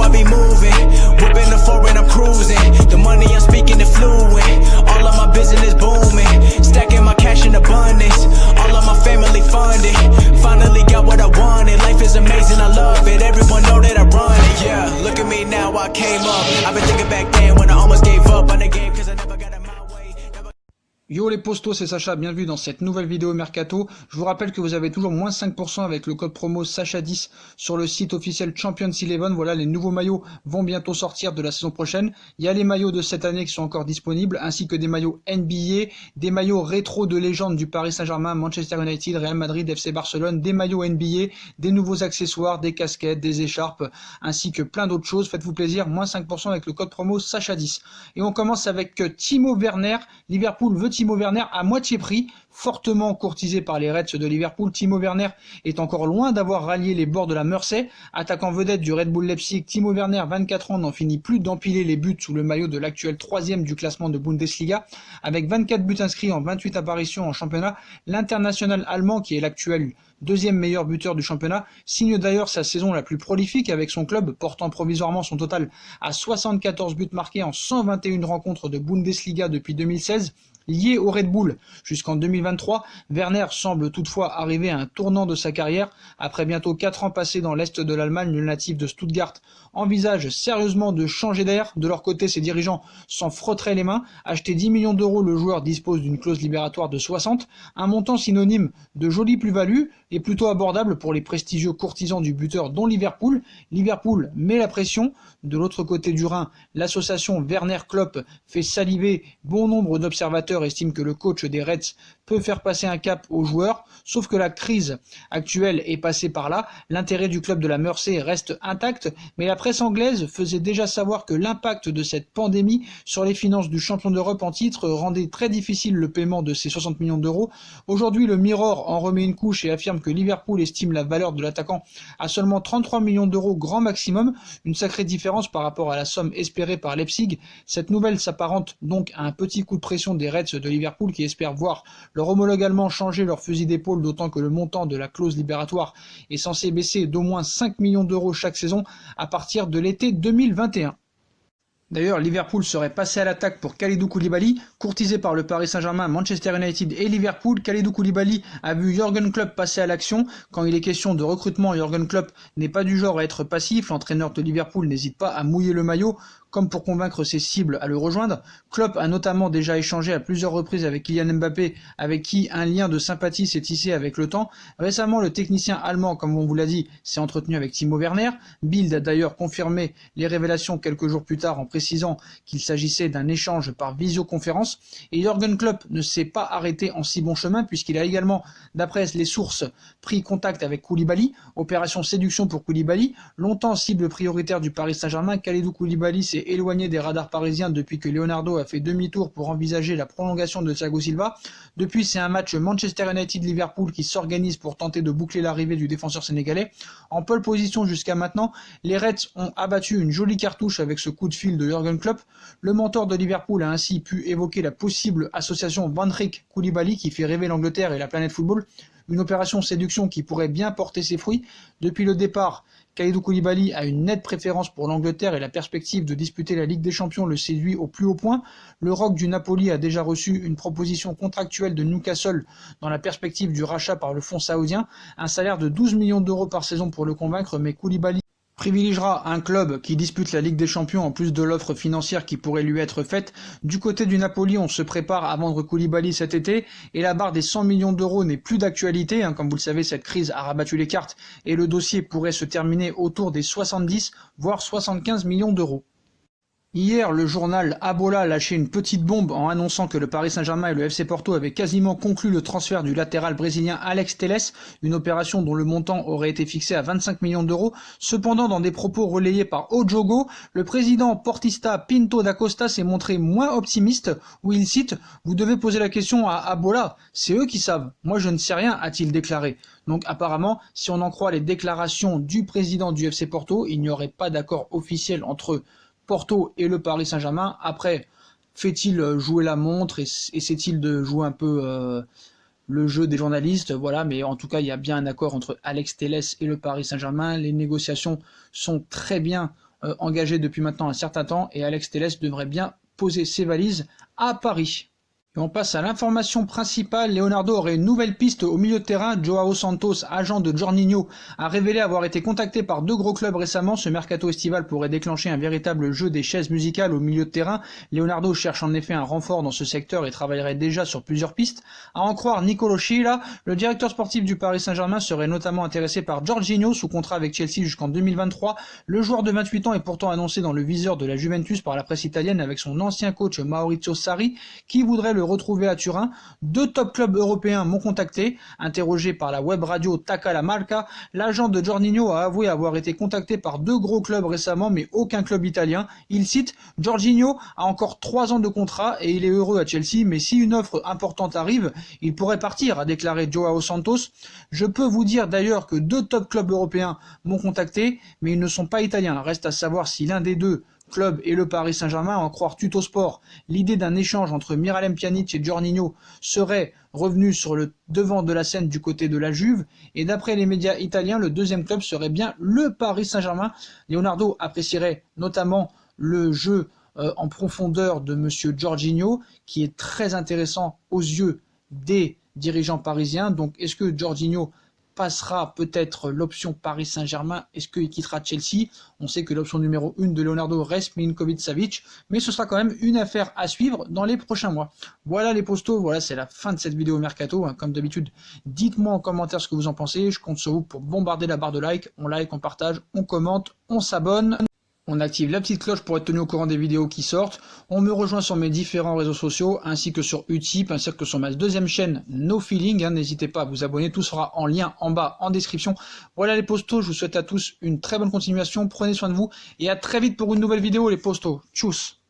I be moving. Whipping the foreign, I'm cruising. The money I'm speaking is fluent. All of my business booming. Stacking my cash in abundance. All of my family funded. Finally got what I wanted. Life is amazing, I love it. Everyone know that I run it. Yeah, look at me now, I came up. I've been thinking back then when I almost gave up on the game cause I never got in my way. Yo les postos, c'est Sacha, bienvenue dans cette nouvelle vidéo Mercato. Je vous rappelle que vous avez toujours moins 5% avec le code promo Sacha10 sur le site officiel Champions 11. Voilà, les nouveaux maillots vont bientôt sortir de la saison prochaine. Il y a les maillots de cette année qui sont encore disponibles, ainsi que des maillots NBA, des maillots rétro de légende du Paris Saint-Germain, Manchester United, Real Madrid, FC Barcelone, des maillots NBA, des nouveaux accessoires, des casquettes, des écharpes, ainsi que plein d'autres choses. Faites-vous plaisir, moins 5% avec le code promo Sacha10. Et on commence avec Timo Werner. Liverpool veut Timo Werner à moitié prix, fortement courtisé par les Reds de Liverpool. Timo Werner est encore loin d'avoir rallié les bords de la Mersey. Attaquant vedette du Red Bull Leipzig, Timo Werner, 24 ans, n'en finit plus d'empiler les buts sous le maillot de l'actuel 3e du classement de Bundesliga. Avec 24 buts inscrits en 28 apparitions en championnat, l'international allemand, qui est l'actuel deuxième meilleur buteur du championnat, signe d'ailleurs sa saison la plus prolifique avec son club, portant provisoirement son total à 74 buts marqués en 121 rencontres de Bundesliga depuis 2016. Lié au Red Bull jusqu'en 2023, Werner semble toutefois arriver à un tournant de sa carrière. Après bientôt 4 ans passés dans l'Est de l'Allemagne, le natif de Stuttgart envisage sérieusement de changer d'air. De leur côté, ses dirigeants s'en frotteraient les mains. Acheter 10 millions d'euros, le joueur dispose d'une clause libératoire de 60, un montant synonyme de jolie plus-value et plutôt abordable pour les prestigieux courtisans du buteur dont Liverpool. Liverpool met la pression. De l'autre côté du Rhin, l'association Werner-Klopp fait saliver bon nombre d'observateurs, estiment que le coach des Reds peut faire passer un cap aux joueurs, sauf que la crise actuelle est passée par là. L'intérêt du club de la Mersey reste intact, mais la presse anglaise faisait déjà savoir que l'impact de cette pandémie sur les finances du champion d'Europe en titre rendait très difficile le paiement de ces 60 millions d'euros. Aujourd'hui, le Mirror en remet une couche et affirme que Liverpool estime la valeur de l'attaquant à seulement 33 millions d'euros grand maximum, une sacrée différence par rapport à la somme espérée par Leipzig. Cette nouvelle s'apparente donc à un petit coup de pression des Reds de Liverpool qui espèrent voir leur homologue allemand changer leur fusil d'épaule, d'autant que le montant de la clause libératoire est censé baisser d'au moins 5 millions d'euros chaque saison à partir de l'été 2021. D'ailleurs, Liverpool serait passé à l'attaque pour Kalidou Koulibaly, courtisé par le Paris Saint-Germain, Manchester United et Liverpool. Kalidou Koulibaly a vu Jürgen Klopp passer à l'action. Quand il est question de recrutement, Jürgen Klopp n'est pas du genre à être passif. L'entraîneur de Liverpool n'hésite pas à mouiller le maillot, comme pour convaincre ses cibles à le rejoindre. Klopp a notamment déjà échangé à plusieurs reprises avec Kylian Mbappé, avec qui un lien de sympathie s'est tissé avec le temps. Récemment, le technicien allemand, comme on vous l'a dit, s'est entretenu avec Timo Werner. Bild a d'ailleurs confirmé les révélations quelques jours plus tard en précisant qu'il s'agissait d'un échange par visioconférence. Et Jürgen Klopp ne s'est pas arrêté en si bon chemin puisqu'il a également, d'après les sources, pris contact avec Koulibaly. Opération séduction pour Koulibaly. Longtemps cible prioritaire du Paris Saint-Germain, Kalidou Koulibaly s'est éloigné des radars parisiens depuis que Leonardo a fait demi-tour pour envisager la prolongation de Thiago Silva. Depuis, c'est un match Manchester United-Liverpool qui s'organise pour tenter de boucler l'arrivée du défenseur sénégalais. En pole position jusqu'à maintenant, les Reds ont abattu une jolie cartouche avec ce coup de fil de Jürgen Klopp. Le mentor de Liverpool a ainsi pu évoquer la possible association Van Dijk Koulibaly qui fait rêver l'Angleterre et la planète football. Une opération séduction qui pourrait bien porter ses fruits. Depuis le départ, Kalidou Koulibaly a une nette préférence pour l'Angleterre et la perspective de disputer la Ligue des Champions le séduit au plus haut point. Le Rock du Napoli a déjà reçu une proposition contractuelle de Newcastle dans la perspective du rachat par le fonds saoudien. Un salaire de 12 millions d'euros par saison pour le convaincre, mais Koulibaly privilégiera un club qui dispute la Ligue des Champions en plus de l'offre financière qui pourrait lui être faite. Du côté du Napoli, on se prépare à vendre Koulibaly cet été et la barre des 100 millions d'euros n'est plus d'actualité. Comme vous le savez, cette crise a rabattu les cartes et le dossier pourrait se terminer autour des 70 voire 75 millions d'euros. Hier, le journal Abola a lâché une petite bombe en annonçant que le Paris Saint-Germain et le FC Porto avaient quasiment conclu le transfert du latéral brésilien Alex Telles, une opération dont le montant aurait été fixé à 25 millions d'euros. Cependant, dans des propos relayés par O Jogo, le président portista Pinto da Costa s'est montré moins optimiste, où il cite « Vous devez poser la question à Abola, c'est eux qui savent, moi je ne sais rien », a-t-il déclaré. Donc apparemment, si on en croit les déclarations du président du FC Porto, il n'y aurait pas d'accord officiel entre Porto et le Paris Saint-Germain. Après, fait-il jouer la montre et essaie-t-il de jouer un peu le jeu des journalistes? Voilà, mais en tout cas, il y a bien un accord entre Alex Telles et le Paris Saint-Germain. Les négociations sont très bien engagé depuis maintenant un certain temps et Alex Telles devrait bien poser ses valises à Paris. Et on passe à l'information principale. Leonardo aurait une nouvelle piste au milieu de terrain. Joao Santos, agent de Jorginho, a révélé avoir été contacté par 2 gros clubs récemment. Ce mercato estival pourrait déclencher un véritable jeu des chaises musicales au milieu de terrain. Leonardo cherche en effet un renfort dans ce secteur et travaillerait déjà sur plusieurs pistes. À en croire Nicolo Sciella, le directeur sportif du Paris Saint-Germain serait notamment intéressé par Jorginho, sous contrat avec Chelsea jusqu'en 2023. Le joueur de 28 ans est pourtant annoncé dans le viseur de la Juventus par la presse italienne avec son ancien coach Maurizio Sarri, qui voudrait le retrouver à Turin. 2 top clubs européens m'ont contacté. Interrogé par la web radio Tacca la Marca, l'agent de Jorginho a avoué avoir été contacté par 2 gros clubs récemment, mais aucun club italien. Il cite: Jorginho a encore 3 ans de contrat et il est heureux à Chelsea, mais si une offre importante arrive, il pourrait partir, a déclaré Joao Santos. Je peux vous dire d'ailleurs que 2 top clubs européens m'ont contacté, mais ils ne sont pas italiens. Reste à savoir si l'un des 2 club et le Paris Saint-Germain, à en croire Tuttosport. L'idée d'un échange entre Miralem Pjanic et Jorginho serait revenue sur le devant de la scène du côté de la Juve, et d'après les médias italiens, le 2e club serait bien le Paris Saint-Germain. Leonardo apprécierait notamment le jeu en profondeur de monsieur Jorginho, qui est très intéressant aux yeux des dirigeants parisiens. Donc est-ce que Jorginho passera peut-être l'option Paris Saint-Germain? Est-ce qu'il quittera Chelsea? On sait que l'option numéro 1 de Leonardo reste Milinkovic-Savic, mais ce sera quand même une affaire à suivre dans les prochains mois. Voilà les postos, voilà, c'est la fin de cette vidéo mercato. Comme d'habitude, dites-moi en commentaire ce que vous en pensez. Je compte sur vous pour bombarder la barre de like. On like, on partage, on commente, on s'abonne. On active la petite cloche pour être tenu au courant des vidéos qui sortent. On me rejoint sur mes différents réseaux sociaux, ainsi que sur Utip, ainsi que sur ma 2e chaîne No Feeling. N'hésitez pas à vous abonner, tout sera en lien en bas en description. Voilà les postos, je vous souhaite à tous une très bonne continuation. Prenez soin de vous et à très vite pour une nouvelle vidéo les postos. Tchuss.